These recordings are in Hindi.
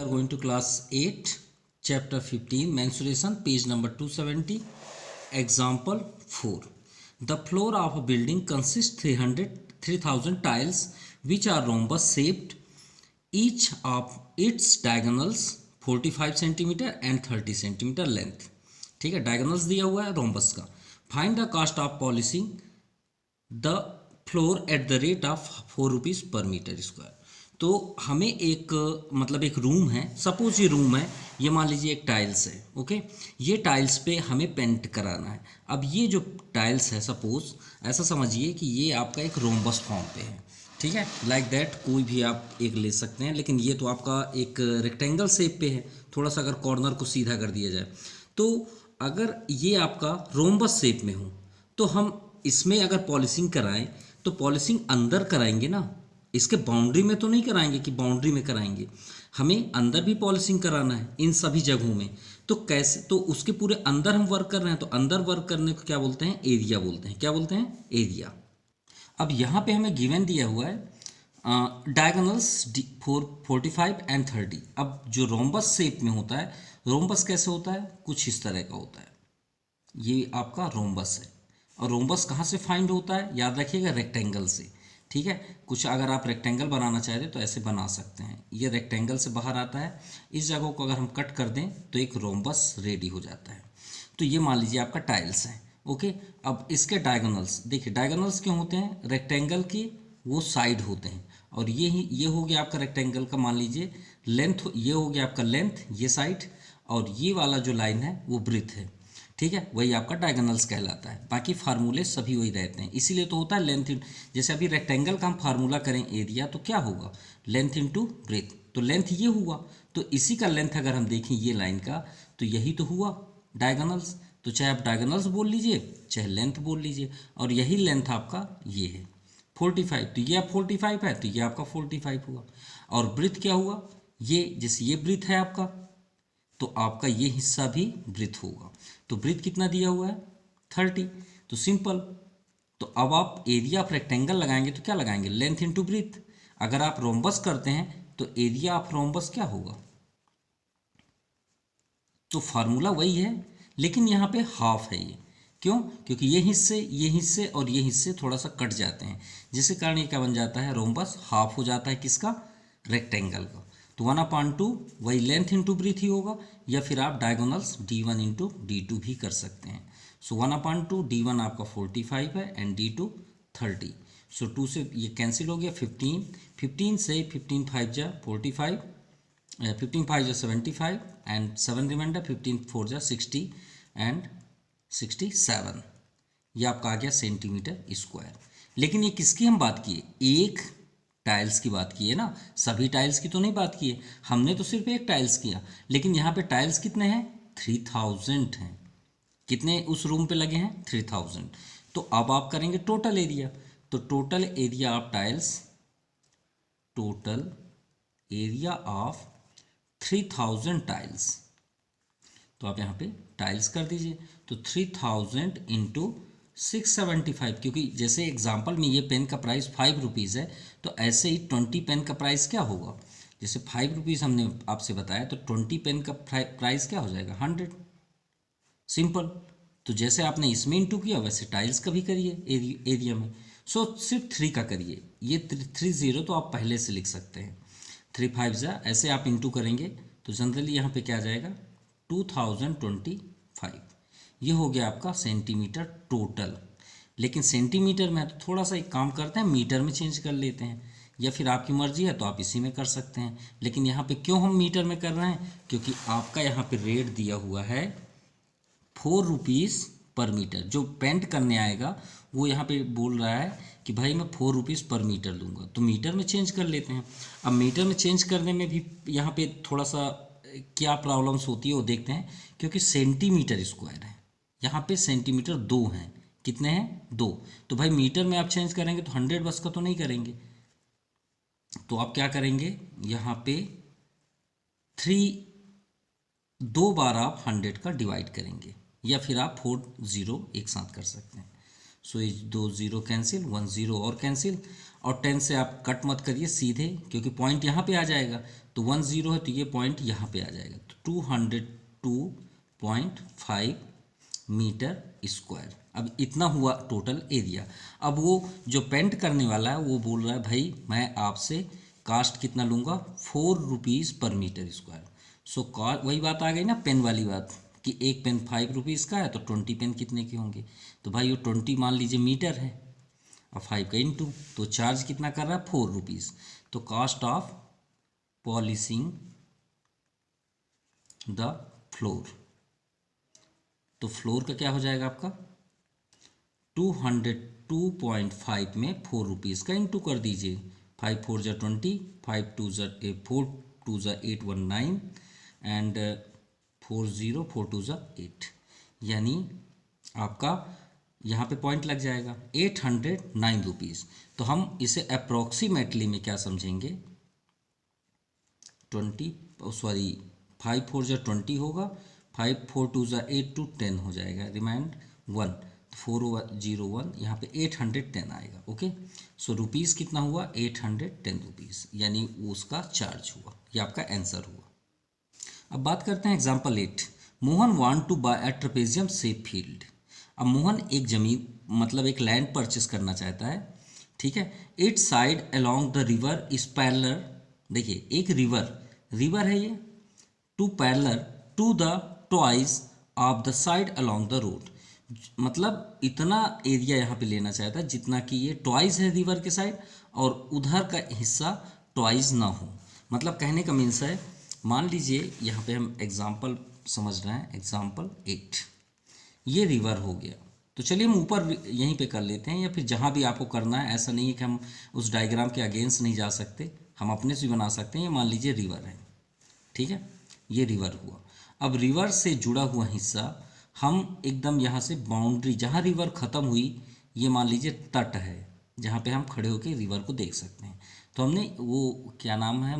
We are going to class 8, chapter 15, mensuration, page number 270. Example 4. The floor of a building consists 3000 tiles which are rhombus shaped. Each of its diagonals 45 cm and 30 cm length. ठीक है, डायगोनल्स दिया हुआ है रोम्बस का. Find the cost of polishing the floor at the rate of 4 rupees per metre square. तो हमें एक मतलब एक रूम है, सपोज ये रूम है, ये मान लीजिए एक टाइल्स है. ओके, ये टाइल्स पे हमें पेंट कराना है. अब ये जो टाइल्स है, सपोज ऐसा समझिए कि ये आपका एक रोम्बस फॉर्म पे है. ठीक है, लाइक दैट कोई भी आप एक ले सकते हैं, लेकिन ये तो आपका एक रेक्टेंगल शेप पे है. थोड़ा सा अगर कॉर्नर को सीधा कर दिया जाए, तो अगर ये आपका रोम्बस शेप में हो तो हम इसमें अगर पॉलिशिंग कराएं तो पॉलिशिंग अंदर कराएंगे ना, इसके बाउंड्री में तो नहीं कराएंगे कि बाउंड्री में कराएंगे. हमें अंदर भी पॉलिशिंग कराना है इन सभी जगहों में. तो कैसे, तो उसके पूरे अंदर हम वर्क कर रहे हैं, तो अंदर वर्क करने को क्या बोलते हैं? एरिया बोलते हैं. क्या बोलते हैं? एरिया. अब यहाँ पे हमें गिवन दिया हुआ है डायगोनल्स 45 एंड 30. अब जो रोम्बस शेप में होता है, रोम्बस कैसे होता है? कुछ इस तरह का होता है. ये आपका रोम्बस है. और रोम्बस कहाँ से फाइंड होता है? याद रखिएगा, रेक्टेंगल से. ठीक है, कुछ अगर आप रेक्टेंगल बनाना चाहते तो ऐसे बना सकते हैं. ये रेक्टेंगल से बाहर आता है, इस जगह को अगर हम कट कर दें तो एक रोम्बस रेडी हो जाता है. तो ये मान लीजिए आपका टाइल्स है. ओके, अब इसके डायगोनल्स देखिए, डायगोनल्स क्यों होते हैं? रेक्टेंगल की वो साइड होते हैं. और ये हो गया आपका रेक्टेंगल का, मान लीजिए लेंथ, ये हो गया आपका लेंथ, ये साइड, और ये वाला जो लाइन है वो ब्रेथ है. ठीक है, वही आपका डायगोनल्स कहलाता है. बाकी फार्मूले सभी वही रहते हैं, इसीलिए तो होता है लेंथ. जैसे अभी रेक्टेंगल का हम फार्मूला करें एरिया, तो क्या होगा? Length into breadth. तो लेंथ ये हुआ, तो इसी का लेंथ अगर हम देखें ये लाइन का, तो यही तो हुआ डायगोनल्स. तो चाहे आप डायगोनल्स बोल लीजिए, चाहे लेंथ बोल लीजिए, और यही लेंथ आपका ये है 45. तो ये आप 45 है, तो ये आपका 45 हुआ. और ब्रेथ क्या हुआ? ये जैसे ये ब्रेथ है आपका, तो आपका ये हिस्सा भी ब्रेथ होगा. तो ब्रेथ कितना दिया हुआ है? 30. तो सिंपल. तो अब आप एरिया ऑफ रेक्टेंगल लगाएंगे तो क्या लगाएंगे? Length into breadth. अगर आप रोम्बस करते हैं तो एरिया ऑफ रोम्बस क्या होगा? तो फार्मूला वही है, लेकिन यहाँ पे हाफ है. ये क्यों? क्योंकि ये हिस्से और ये हिस्से थोड़ा सा कट जाते हैं, जिसके कारण ये क्या बन जाता है? रोम्बस हाफ हो जाता है. किसका? रेक्टेंगल का. तो 1/2 वही लेंथ इंटू ब्रेथ ही होगा, या फिर आप डायगोनल्स d1 इंटू d2 भी कर सकते हैं. सो 1/2 d1 आपका 45 है एंड d2 30. सो 2 से ये कैंसिल हो गया. 15 से 15 5 जा 45, 15 5 जा 75 एंड 7 रिमाइंडर, 15 4 जा 60 एंड 67. ये आपका आ गया सेंटीमीटर स्क्वायर. लेकिन ये किसकी हम बात किए? एक टाइल्स की बात की है ना, सभी टाइल्स की तो नहीं बात की है. हमने तो सिर्फ एक टाइल्स किया, लेकिन यहाँ पे टाइल्स कितने हैं? 3000 हैं. कितने उस रूम पे लगे हैं? 3000. तो अब आप करेंगे टोटल एरिया. तो total area of tiles, total area of 3000 tiles. तो आप यहाँ पे टाइल्स कर दीजिए. तो 3000 इंटू 675, क्योंकि जैसे एग्जाम्पल में ये पेन का प्राइस 5 रुपीज़ है, तो ऐसे ही 20 पेन का प्राइस क्या होगा? जैसे 5 रुपीज़ हमने आपसे बताया, तो 20 पेन का प्राइस क्या हो जाएगा? 100. सिंपल. तो जैसे आपने इसमें इंटू किया, वैसे टाइल्स का भी करिए एरिया में. सो सिर्फ 3 का करिए. ये 30 तो आप पहले से लिख सकते हैं. 3 5 जा, ऐसे आप इंटू करेंगे तो जनरली यहाँ पे क्या आ जाएगा? 2025. ये हो गया आपका सेंटीमीटर टोटल. लेकिन सेंटीमीटर में तो थोड़ा सा एक काम करते हैं, मीटर में चेंज कर लेते हैं, या फिर आपकी मर्जी है तो आप इसी में कर सकते हैं. लेकिन यहाँ पे क्यों हम मीटर में कर रहे हैं? क्योंकि आपका यहाँ पे रेट दिया हुआ है 4 रुपीज़ पर मीटर. जो पेंट करने आएगा वो यहाँ पे बोल रहा है कि भाई मैं 4 रुपीज़ पर मीटर लूँगा, तो मीटर में चेंज कर लेते हैं. अब मीटर में चेंज करने में भी यहाँ पे थोड़ा सा क्या प्रॉब्लम्स होती है वो देखते हैं, क्योंकि सेंटीमीटर स्क्वायर है, यहाँ पे सेंटीमीटर 2 हैं. कितने हैं? 2. तो भाई मीटर में आप चेंज करेंगे तो 100 बस का तो नहीं करेंगे. तो आप क्या करेंगे? यहाँ पे 2 बार आप 100 का डिवाइड करेंगे, या फिर आप 4 0 एक साथ कर सकते हैं. सो ये 2 0 कैंसिल, 1 0 और कैंसिल. और 10 से आप कट मत करिए सीधे, क्योंकि पॉइंट यहाँ पे आ जाएगा, तो 10 है तो ये पॉइंट यहाँ पे आ जाएगा, तो 202.5 मीटर स्क्वायर। अब इतना हुआ टोटल एरिया। अब वो जो पेंट करने वाला है वो बोल रहा है भाई मैं आपसे कास्ट कितना लूँगा, 4 रुपीज़ पर मीटर स्क्वायर। सो वही बात आ गई ना पेन वाली बात, कि एक पेन 5 रुपीज़ का है तो 20 पेन कितने के होंगे, तो भाई वो 20 मान लीजिए मीटर है और 5 का इंटू, तो चार्ज कितना कर रहा है 4 रुपीज़। तो cost of polishing the floor, तो फ्लोर का क्या हो जाएगा आपका 202.5 में 4 रुपीज़ का इंटू कर दीजिए, 5 4 जा 20, 5 2 जा 4 2 जा 819 एंड 40 4 2 जा 8, यानी आपका यहाँ पे पॉइंट लग जाएगा 809 रुपीज़। तो हम इसे अप्रॉक्सीमेटली में क्या समझेंगे, 5 4 जा 20 होगा, 5 4 2 जा 8 टू 10 हो जाएगा, रिमाइंड 1, 401 यहाँ पे 810 आएगा। ओके, सो रुपीज़ कितना हुआ 810 रुपीज़, यानी वो उसका चार्ज हुआ, ये आपका आंसर हुआ। अब बात करते हैं example 8। Mohan want to buy a trapezium shape field. अब मोहन एक ज़मीन मतलब एक लैंड परचेस करना चाहता है, ठीक है। Its side along the river is parallel, देखिए एक रिवर है ये, two parallel to the twice of the side along the road, मतलब इतना एरिया यहाँ पे लेना चाहता है जितना कि ये ट्वाइस है रिवर के साइड और उधर का हिस्सा ट्वाइस ना हो। मतलब कहने का मीन्स है, मान लीजिए यहाँ पे हम एग्जाम्पल समझ रहे हैं, एग्जाम्पल 8, ये रिवर हो गया, तो चलिए हम ऊपर यहीं पे कर लेते हैं, या फिर जहाँ भी आपको करना है, ऐसा नहीं है कि हम उस डायग्राम के अगेंस्ट नहीं जा सकते, हम अपने से भी बना सकते हैं। ये मान लीजिए रिवर है, ठीक है, ये रिवर हुआ। अब रिवर से जुड़ा हुआ हिस्सा हम एकदम यहाँ से बाउंड्री, जहाँ रिवर ख़त्म हुई, ये मान लीजिए तट है जहाँ पे हम खड़े होकर रिवर को देख सकते हैं, तो हमने वो क्या नाम है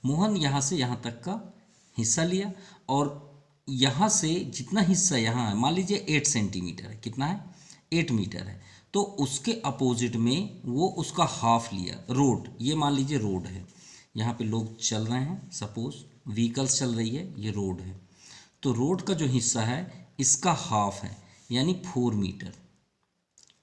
मोहन यहाँ से यहाँ तक का हिस्सा लिया, और यहाँ से जितना हिस्सा यहाँ है, मान लीजिए 8 सेंटीमीटर है, कितना है 8 मीटर है, तो उसके अपोजिट में वो उसका हाफ लिया, रोड, ये मान लीजिए रोड है, यहाँ पे लोग चल रहे हैं, सपोज व्हीकल्स चल रही है, ये रोड है, तो रोड का जो हिस्सा है इसका हाफ है, यानी 4 मीटर।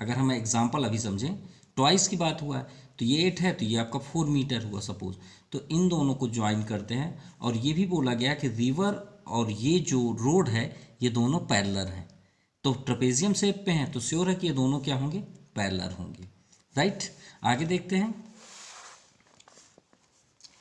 अगर हम एग्जांपल अभी समझें, ट्वाइस की बात हुआ है, तो ये 8 है तो ये आपका 4 मीटर हुआ सपोज, तो इन दोनों को ज्वाइन करते हैं, और ये भी बोला गया कि रिवर और ये जो रोड है ये दोनों पैरेलल हैं, तो ट्रेपेजियम शेप पे हैं, तो श्योर है कि ये दोनों क्या होंगे, पैरेलल होंगे, राइट। आगे देखते हैं,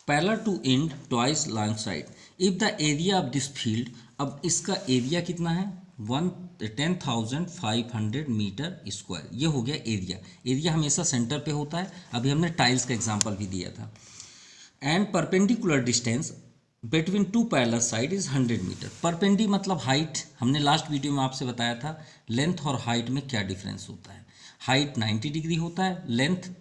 parallel to and twice long side if the area of this field, अब इसका एरिया कितना है 10,500 मीटर स्क्वायर, ये हो गया एरिया। एरिया हमेशा सेंटर पे होता है, अभी हमने टाइल्स का एग्जांपल भी दिया था। And perpendicular distance between two parallel side is 100 metre. Perpendicular मतलब हाइट, हमने लास्ट वीडियो में आपसे बताया था लेंथ और हाइट में क्या डिफरेंस होता है। हाइट 90 डिग्री होता है, लेंथ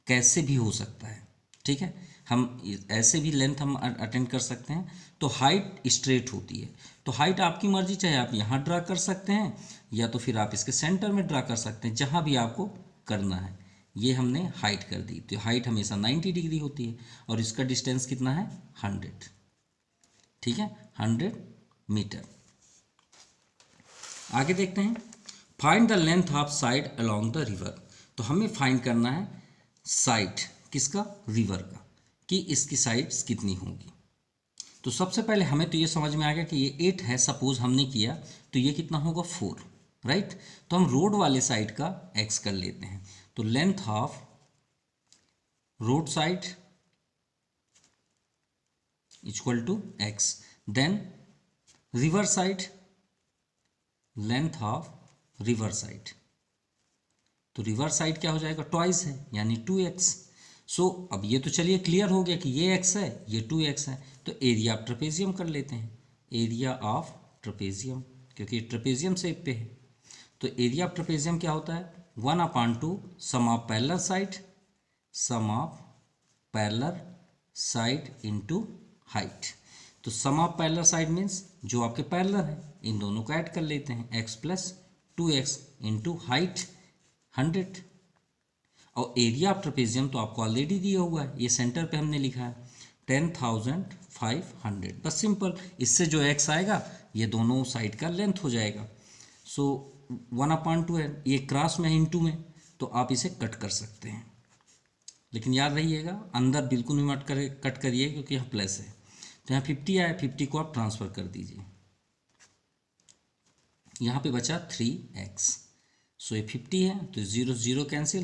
कैसे भी हो सकता है, ठीक है, हम ऐसे भी लेंथ हम अटेंड कर सकते हैं। तो हाइट स्ट्रेट होती है, तो हाइट आपकी मर्जी, चाहे आप यहाँ ड्रा कर सकते हैं या तो फिर आप इसके सेंटर में ड्रा कर सकते हैं, जहाँ भी आपको करना है। ये हमने हाइट कर दी, तो हाइट हमेशा 90 डिग्री होती है, और इसका डिस्टेंस कितना है 100, ठीक है, 100 मीटर। आगे देखते हैं, find the length of side along the river. तो हमें फाइंड करना है साइड किसका, रिवर का, कि इसकी साइड्स कितनी होंगी। तो सबसे पहले हमें तो ये समझ में आ गया कि ये 8 है, सपोज हमने किया, तो ये कितना होगा 4, राइट। तो हम रोड वाले साइड का x कर लेते हैं, तो length of road side equal to x, then river side, length of river side, तो रिवर साइड क्या हो जाएगा ट्वाइस है, यानी 2x। सो अब ये तो चलिए क्लियर हो गया कि ये x है, ये 2x है, तो एरिया ऑफ ट्रेपेजियम कर लेते हैं, एरिया ऑफ ट्रेपेजियम, क्योंकि ट्रेपेजियम शेप पे है, तो एरिया ऑफ ट्रेपेजियम क्या होता है 1/2 sum of parallel side, sum of parallel side into height. तो sum of parallel side means जो आपके पैरेलल है, इन दोनों को ऐड कर लेते हैं, x + 2x इंटू हाइट 100, और एरिया ऑफ ट्रेपेजियम तो आपको ऑलरेडी दिया हुआ है, ये सेंटर पे हमने लिखा है 10,500। बस सिंपल, इससे जो एक्स आएगा ये दोनों साइड का लेंथ हो जाएगा। सो 1/2 है, ये क्रॉस में है इंटू में, तो आप इसे कट कर सकते हैं, लेकिन याद रहिएगा अंदर बिल्कुल भी मत कट करिए क्योंकि यहाँ प्लस है। तो यहाँ 50 आया, 50 को आप ट्रांसफ़र कर दीजिए, यहाँ पे बचा 3x। सो ये 50 है तो 0 0 कैंसिल,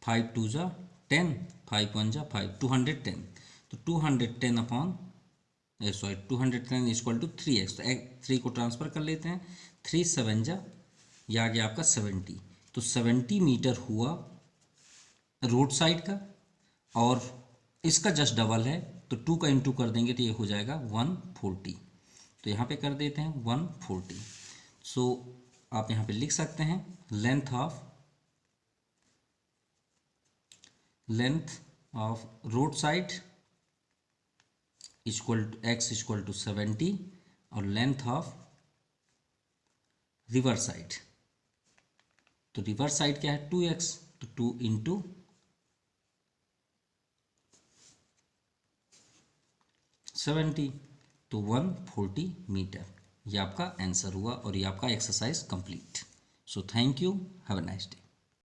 5 2 जा 10, 5 1 जा 5, 210। तो 210 अपॉन 210 इक्वल टू 3x। तो 3 को ट्रांसफ़र कर लेते हैं, 3 7 जा, ये आ गया आपका 70। तो 70 मीटर हुआ रोड साइड का, और इसका जस्ट डबल है तो 2 का इंटू कर देंगे तो ये हो जाएगा 140। तो यहाँ पे कर देते हैं 140। सो आप यहाँ पे लिख सकते हैं length of road side equal to x equal to 70, और लेंथ ऑफ रिवर साइड, तो रिवर साइड क्या है 2x, तो 2 इंटू 70, तो 140 मीटर। ये आपका आंसर हुआ और ये आपका exercise complete. So thank you, have a nice day.